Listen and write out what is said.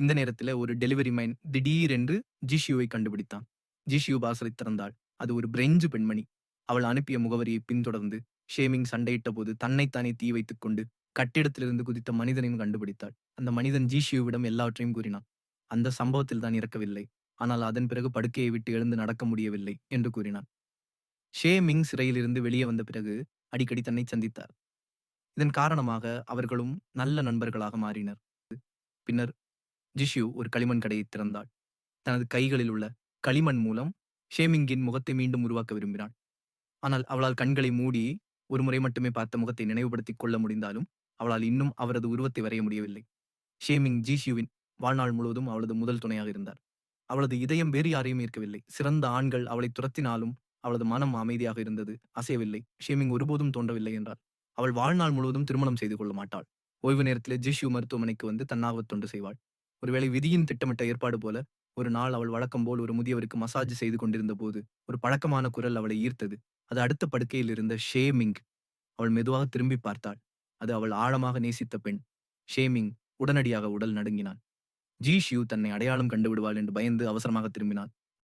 இந்த நேரத்துல ஒரு டெலிவரி மேன் திடீரென்று ஜிஷியுவை கண்டுபிடித்தான். ஜிஷியு வாசலைத் திறந்தாள். அது ஒரு பிரெஞ்சு பெண்மணி. அவள் அனுப்பிய முகவரியை பின்தொடர்ந்து ஷேமிங் சண்டையிட்டபோது தன்னைத்தானே தீ வைத்துக் கொண்டு கட்டிடத்திலிருந்து குதித்த மனிதனையும் கண்டுபிடித்தாள். அந்த மனிதன் ஜிஷியுவிடம் எல்லாவற்றையும் கூறினான். அந்த சம்பவத்தில் தான் இறக்கவில்லை. ஆனால் அதன் பிறகு படுக்கையை விட்டு எழுந்து நடக்க முடியவில்லை என்று கூறினான். ஷேமிங் சிறையிலிருந்து வெளியே வந்த பிறகு அடிக்கடி தன்னை சந்தித்தார். இதன் காரணமாக அவர்களும் நல்ல நண்பர்களாக மாறினர். பின்னர் ஜிஷியு ஒரு களிமண் கடையை திறந்தாள். தனது கைகளில் உள்ள களிமண் மூலம் ஷேமிங்கின் முகத்தை மீண்டும் உருவாக்க விரும்பினாள். ஆனால் அவளால் கண்களை மூடி ஒரு முறை மட்டுமே பார்த்த முகத்தை நினைவுபடுத்திக் கொள்ள முடிந்தாலும் அவளால் இன்னும் அவரது உருவத்தை வரைய முடியவில்லை. ஷேமிங் ஜிஷியுவின் வாழ்நாள் முழுவதும் அவளது முதல் துணையாக இருந்தார். அவளது இதயம் வேறு யாரையும் ஈர்க்கவில்லை. சிறந்த ஆண்கள் அவளை துரத்தினாலும் அவளது மனம் அமைதியாக இருந்தது, அசையவில்லை. ஷேமிங் ஒருபோதும் தோன்றவில்லை என்றாள். அவள் வாழ்நாள் முழுவதும் திருமணம் செய்து கொள்ள மாட்டாள். ஓய்வு நேரத்திலே ஜிஷியு மருத்துவமனைக்கு வந்து தன்னார்வத் தொண்டு செய்வாள். ஒருவேளை விதியின் திட்டமிட்ட ஏற்பாடு போல ஒரு நாள் அவள் வழக்கம் போல் ஒரு முதியவருக்கு மசாஜ் செய்து கொண்டிருந்த போது ஒரு பழக்கமான குரல் அவளை ஈர்த்தது. அது அடுத்த படுக்கையில் இருந்த ஷேமிங். அவள் மெதுவாக திரும்பி பார்த்தாள். அது அவள் ஆழமாக நேசித்த பெண். ஷேமிங் உடனடியாக உடல் நடுங்கினான். ஜிஷியு தன்னை அடையாளம் கண்டு விடுவாள் என்று பயந்து அவசரமாக திரும்பினாள்.